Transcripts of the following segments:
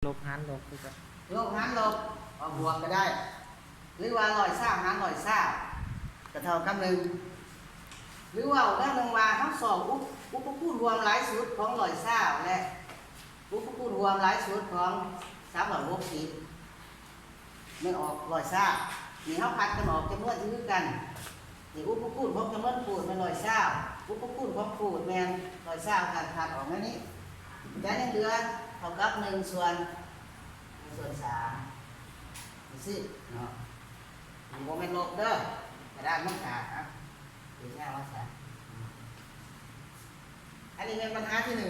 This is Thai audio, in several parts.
ลบหารลบคือกันลบหารลบเอาบวกก็ได้หรือว่า120หาร120ก็เท่ากับ1หรือว่าด้านลงมาทั้งสองอุปคูณรวมหลายสุดของ120และอุปคูณรวมหลายสุดของ360มันออก120นี่เฮาคัดกันออกจำนวนที่คือกันนี่อุปคูณของจำนวนคูณมัน120อุปคูณของคูณแม่น120กันคัดออกนั่นนี่แต่ยังเหลือเท่ากับ1ส่วน3นี่สิเนาะมันบ่แม่นลบเด้อกระดานมันขาดครับเดี๋ยวแม่ว่าซะอันนี้เป็นปัญหาที่1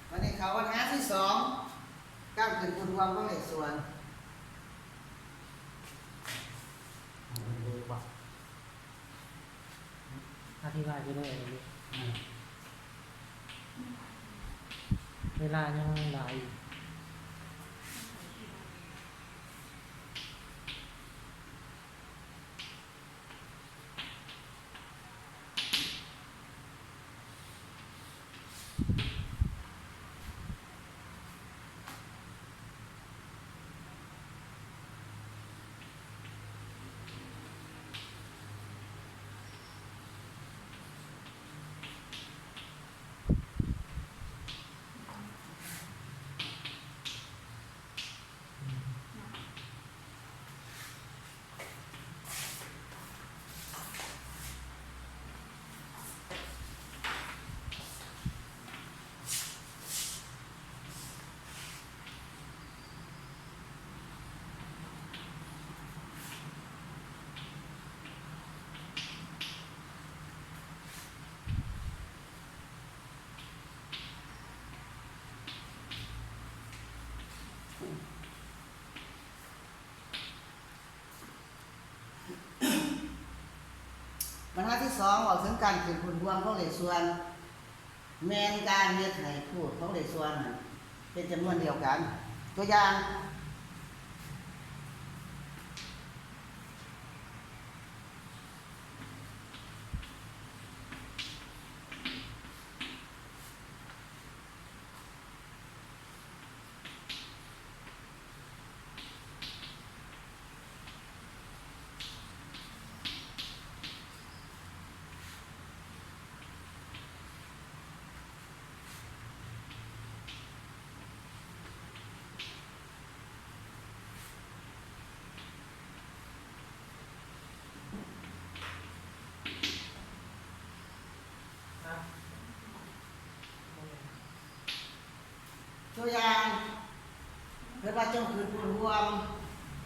วันนี้เขาปัญหาที่2ก้าวขึ้นคูณรวมของเลขส่วนอธิบายไปเลยเวลายังหลายอยู่ปัญหาที่2ออกถึงการขึ้นคูณรวมของเลขส่วนแม่นการเฮ็ดให้คูณของเลขส่วนเป็นจำนวนเดียวกันตัวอย่างตัวอย่างเรียกว่าจงคืนคูณรวม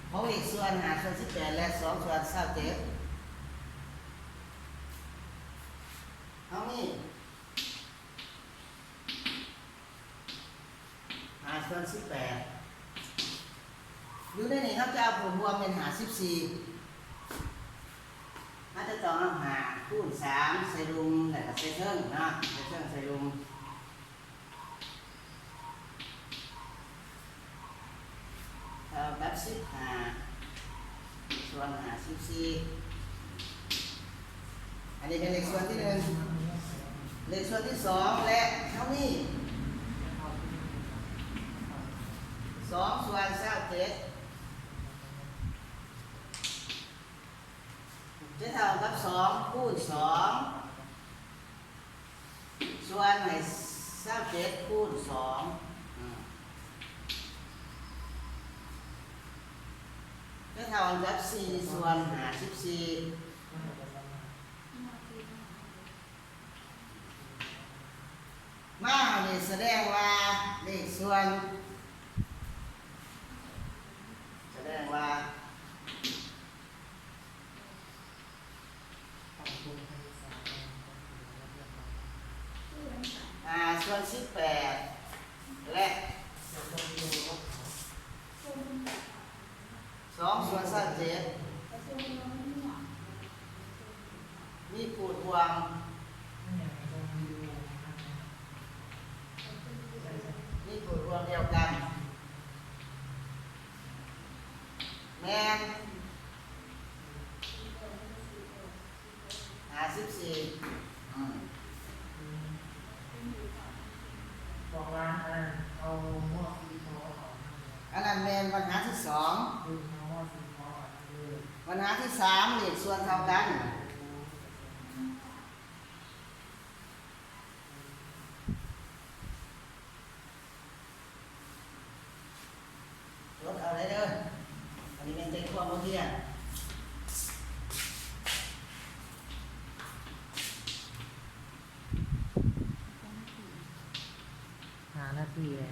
ของเลขส่วน5ส่วน18และ2ส่วน27เอานี่5ส่วน18อยู่ในนี้ครับจะเอาผลรวมเป็น54อาจจะต้องเอา5คูณ3ใส่ลุมแล้วก็ใส่เทิงนะใส่เทิงใส่ลุมเท่ากับ15ส่วน54อันนี้เป็นเลขส่วนที่1เลขส่วนที่2และเท่านี้2ส่วน27จะเท่ากับ2คูณ2ส่วนให้27คูณ2จะเท่ากับ4ส่วน54มาเนี่ยแสดงว่าเลขส่วนแสดงว่าส่วน18และ2ส่วน37มีคูณรวมมีคูณรวมเดียวกันแม่น54 ปัญหาที่สามเลขส่วนเท่ากันลดเอาได้เด้ออันนี้เป็นใจความเมื่อกี้ หาหน้าที่เลย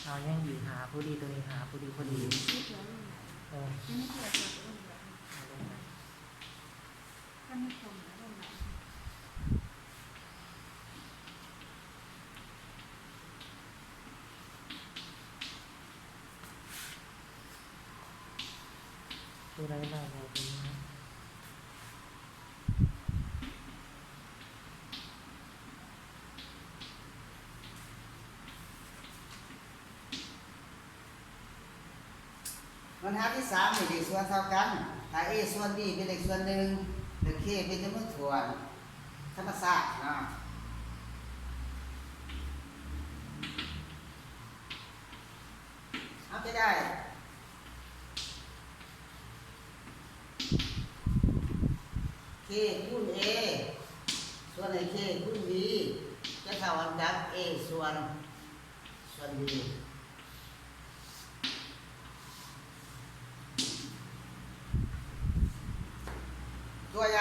เอายังอยู่หาผู้ดีตัวนี้หาผู้ดีพอดีเออเอาลงมาตัวไรบ้างเราเป็นนะ ปัญหาที่สามเลขส่วนเท่ากันถ้า a ส่วน b เป็นเลขส่วนหนึ่งเลข k เป็นจำนวนส่วนธรรมศาสตร์นะเอาไปได้ k คูณ a ส่วนใน k คูณ b จะเท่ากับ a ส่วน b ตัวอย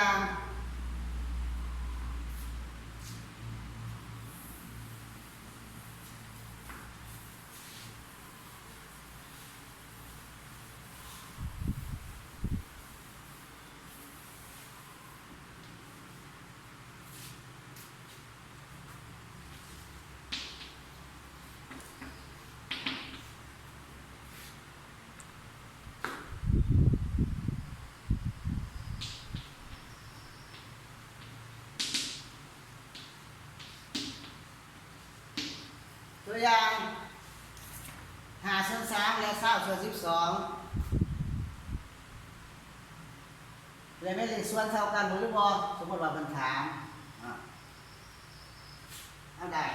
่าง5 ส่วน 3และ20 ส่วน 12เลยไม่เลขส่วนเท่ากันหรือบ่สมมติว่ามันถามเอาได้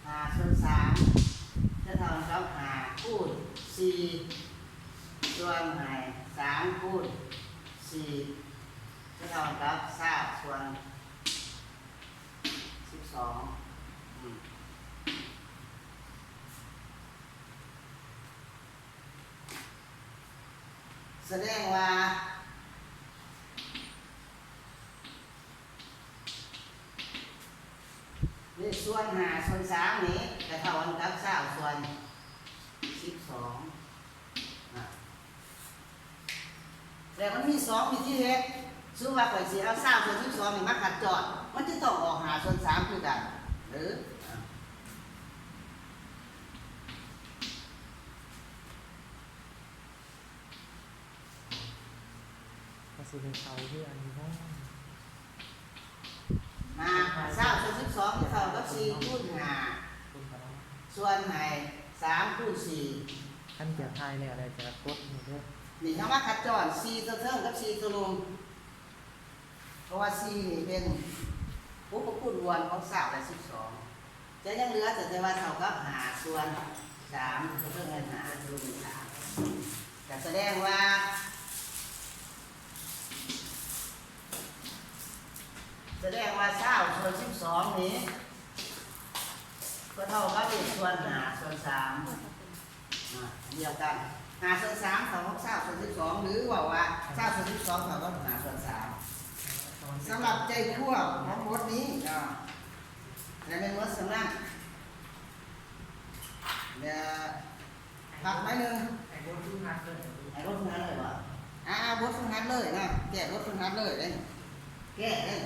5 ส่วน 3จะเท่ากับ5คูณ4ส่วน3คูณ4จะเท่ากับ20 ส่วน 12แสดงว่าเลขส่วน5 ส่วน 3นี้จะเท่ากับ20 ส่วน 12แต่มันมี2วิธีเฮ็ดซึ่งว่าข่อยสิเอา20 ส่วน 12นี่มาขัดจอดมันจะต้องออก5 ส่วน 3คือกันหรือก็สิเป็นเขาที่อันนี้ว่า 20 ส่วน 12จะเท่ากับ4คูณ คุณพระ 5ส่วน3คูณ4 ขั้นจะทายเนี่ยอะไรจะกดนี่ด้วย นี่คำว่าขัดจร4ตัวเทิงกับ4ตัวลงเพราะว่า4นี่เป็นอุปคูณรวมของ20และ12จะยังเหลือแต่ว่าเท่ากับ5 ส่วน 3ตัวเทิงและ5ตัวลง3ก็แสดงว่า20 ส่วน 12นี้ก็เท่ากับ1 ส่วน 5 ส่วน 3เดียวกัน5 ส่วน 3เท่ากับ20 ส่วน 12หรือว่า20 ส่วน 12เท่ากับ5 ส่วน 3สำหรับใจควบของบทนี้และในบทสำนักเดี๋ยวพักไว้หนึ่งไอ้บนทุกนัดเลย บทฝึกหัดเลยวะบทฝึกหัดเลยนะแก้บทฝึกหัดเลยเลยแก้เลย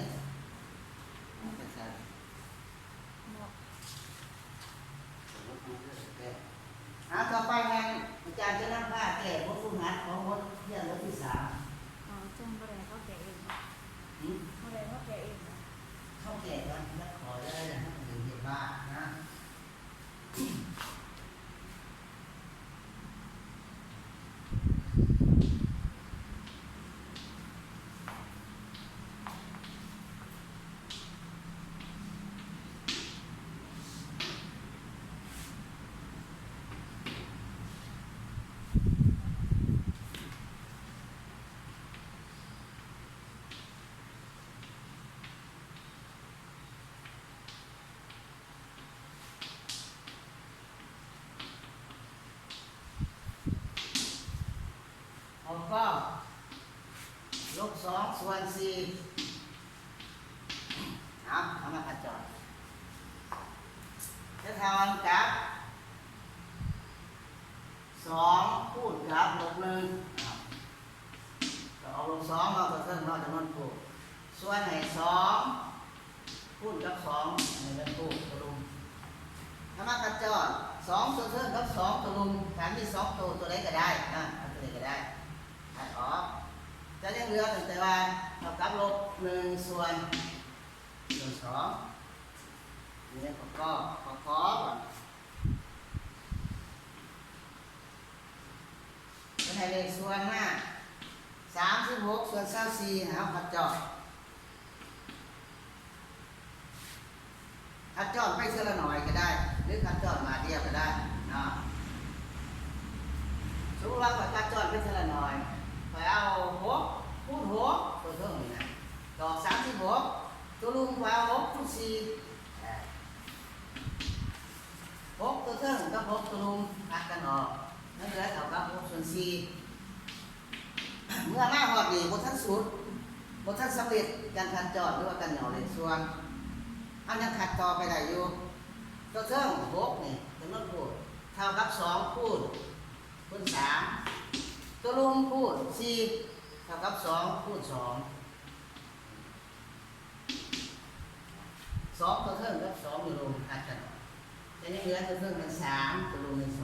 ต่อไปงานอาจารย์จะนำผ้าแก้บทฝึกหัดของบทเรียนบทที่ 3 จงบ่ได้เขาแกะเองบ่ได้เขาแกะเอง เข้าแก่กันแล้วขอได้นะหนึ่งเห็นบ้านะ ลบสองส่วนสี่เอามาขัดจอดจะทำกับสองคูณกับลบหนึ่งเอาลบสองเราตัวเพิ่มเราจะนวนคูณส่วนไหนสองคูณกับสองอันนี้เป็นคูณตัวลุมถ้ามาขัดจอดสองตัวเพิ่มกับสองตัวลุมฐานมีสองตัวใดก็ได้เอาตัวใดก็ได้ขัดออกจะยังเหลือแต่ว่าเท่ากับลบหนึ่งส่วนสองนี่ขอก่อนเป็นให้เลขส่วนหน้า36ส่วน24เอาขัดจอดขัดจอดไปเท่าละหน่อยก็ได้หรือขัดจอดมาเดียวก็ได้สมมติว่าขัดจอดไปเท่าละหน่อยไปเอา6คูณ6ตัวเท่านี้นะดอก36ตัวลุงไปเอา6คูณ4 6ตัวเท่งกับ6ตัวลุงหักกันออกนั่นเหลือเท่ากับ6ส่วน4เมื่อมาหอดดีบทท่านสุดบทท่านสำเร็จการขัดจอดหรือว่าการเหนี่ยวเลขส่วนอันยังขัดต่อไปได้อยู่ตัวเท่ง6นี่จำนวนคูณเท่ากับ2คูณ3ตัวลุงคูณ4เท่ากับ2คูณ2 2ตัวเท่งกับ2อยู่ลุงหักกันออกจะยังเหลือตัวเท่งเป็น3ตัวลุงเป็น2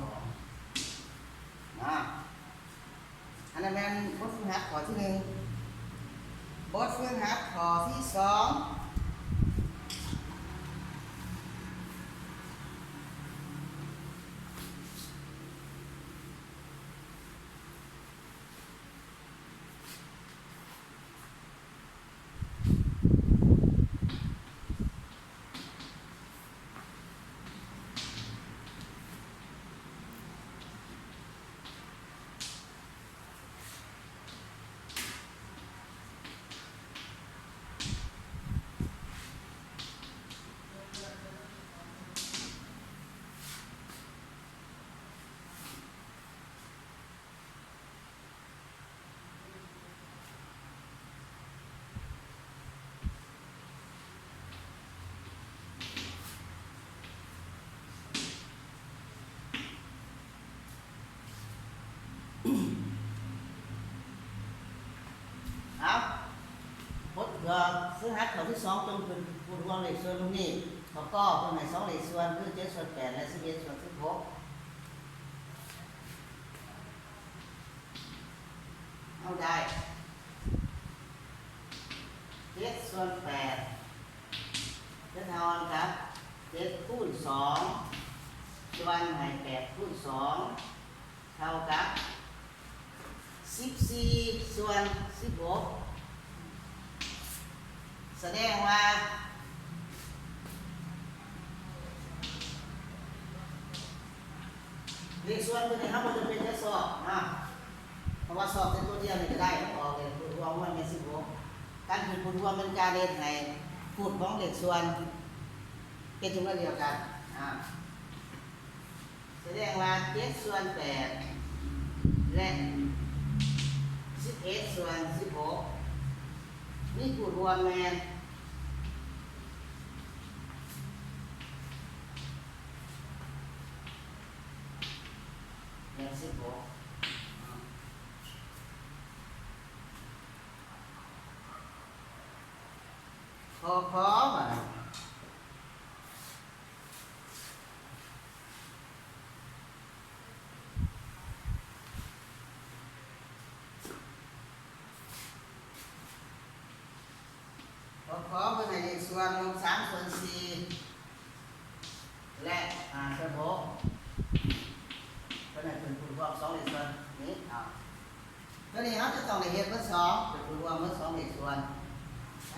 อันนั้นเป็นบทฝึกหัดข้อที่1บทฝึกหัดข้อที่2บทฝึกหัดข้อที่2จงเป็นผู้รวมเลขส่วนตรงนี้เขาก็เป็นให้2เลขส่วนคือ7ส่วน8และ11ส่วน16เอาได้7ส่วน8จะเท่ากับ7คูณ2ส่วนให้8คูณ2เท่ากับ14ส่วน16แสดงว่าเลขส่วนตัวนี้ครับมันจะเป็นแค่สอบเพราะว่าสอบเป็นตัวเดียวนี่ก็ได้ออกเลยคูณรวมมันเป็น16การคูณรวมเป็นการเรียนในคูณของเลขส่วนเป็นจำนวนเดียวกันแสดงว่า7ส่วน8และ11ส่วน16นี่คูณรวมแมน16พอมาขอเป็นในเลขส่วนลบ3ส่วน4และส่วน6เป็นในเป็นคูณรวม2เลขส่วนนี้ตัวนี้เราจะต้องในเหตุเมื่อ2เป็นคูณรวมเมื่อ2เลขส่วน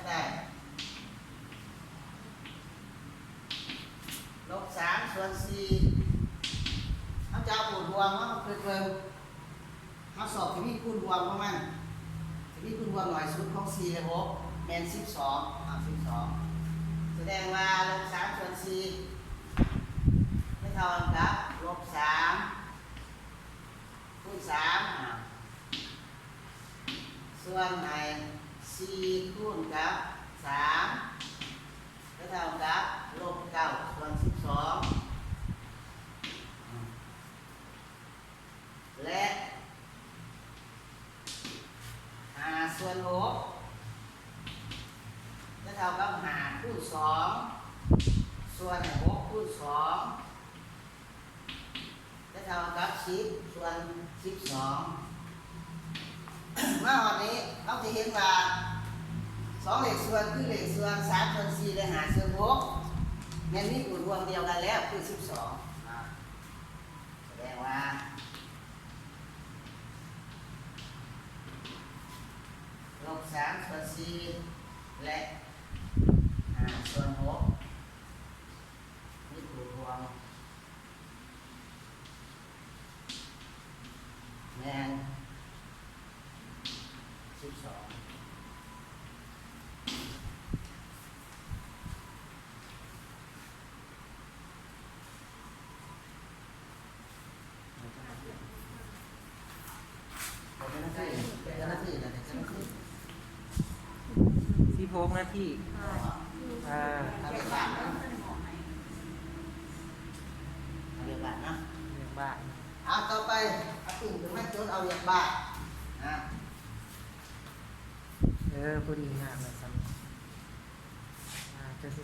ได้ลบ3ส่วน4เขาจะเอาคูณรวมว่าเพิ่มเขาสอบที่มีคูณรวมของมันที่มีคูณรวมหน่อยสุดของ4และ6แมน12แสดงว่าลบ3ส่วน4ไม่เท่ากับลบ3คูณ3 ส่วนไหน4คูณกับ3ก็เท่ากับลบ9ส่วน12และ5ส่วน6ก็เท่ากับ5คูณ2ส่วน6คูณ2ก็เท่ากับ10ส่วน12มาวันนี้เราจะเห็นว่า2เลขส่วนคือเลขส่วน3ส่วน4และ5ส่วน6แม่นมีอยู่รวมเดียวกันแล้วคือ12แสดงว่าลบ3ส่วน4และ5ส่วน6นี่คือรวมแม่น1216 นาทีอ่า เรียกบาทนะเรียกบาทนะ เรื่องบ้าน เอาต่อไปเอาตึงถึงให้โจทย์เอาเรียกบาทนะ พอดีงามเลยครับจะสิ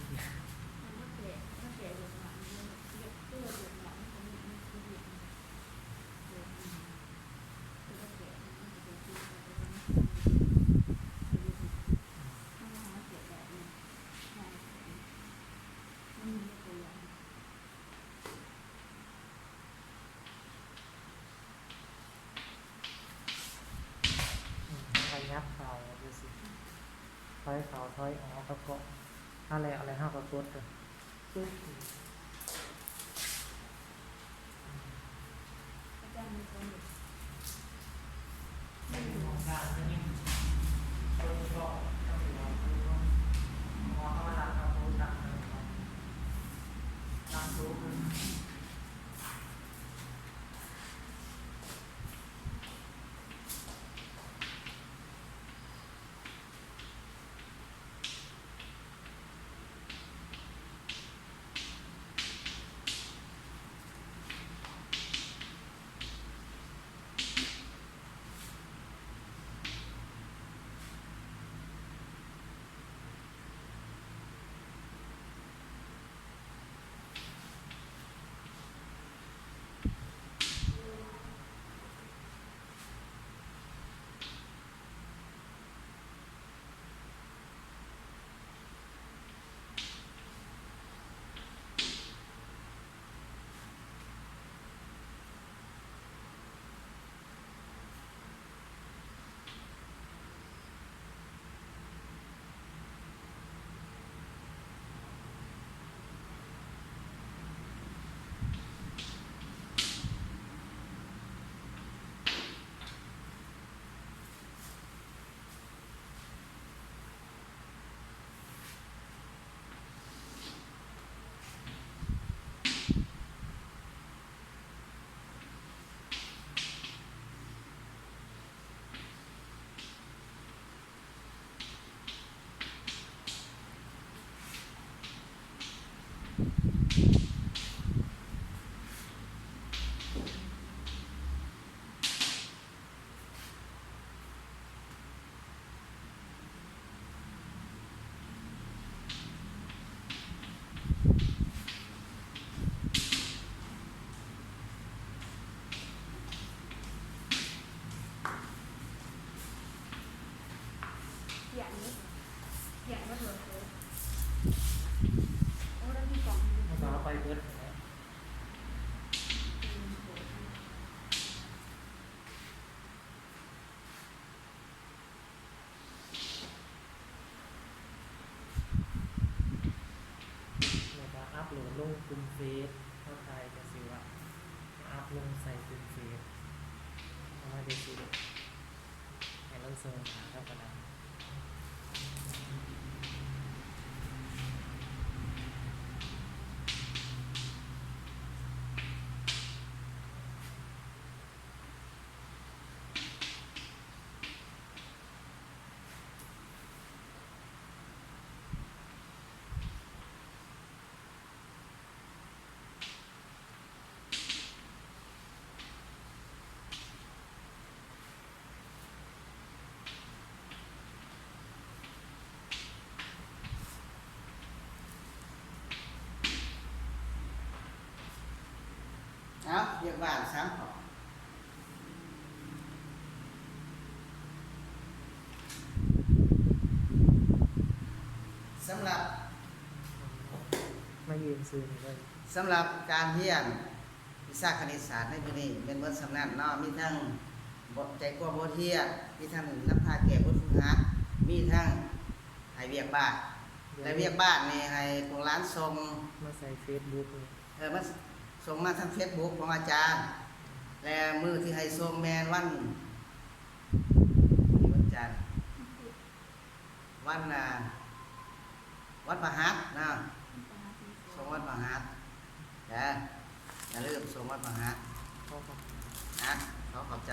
ไปยับเขาดูสิถอยเขาถอยออกก็เกาะอะไรห้าก็กดเลยปึ๊บ อาจารย์มีคนอยู่ ไม่มองการจะยิ่งคนก็ต้องอยู่มองเข้ามาหลังเขาตัดตั้งสูงขึ้น อย่างนี้อย่างว่าโดนเลยโอ้แล้วมีกล่อง มันต้องเอาไปเบิดนะ แล้วก็อัพโหลดลงกลุ่มเฟซเข้าไทยจะสิว่าอัพลงใส่กลุ่มเฟซเอามาได้สิให้เราเสิร์ชหาครับนะ เรียกบ้านสามข้อสำหรับ มายืนซื้อนี่เลย สำหรับการเรียนวิชาคณิตศาสตร์ในปีนี้เป็นบทสำนักเนาะมีทั้งบทใจกว่าบทเรียนมีทั้งนับพาแก่บทฝึกหัดมีทั้งให้เวียกบ้านและเวียกบ้านนี่ให้พวกร้านส่ง มาใส่เฟซบุ๊กนี่ มาส่งมาทาง Facebook ของอาจารย์ และมือที่ให้ส่งแมนวันจันทร์วันประหัสนะส่งวันประหัสอย่าลืมส่งวันประหัส เขาก็ นะเขาขอบใจ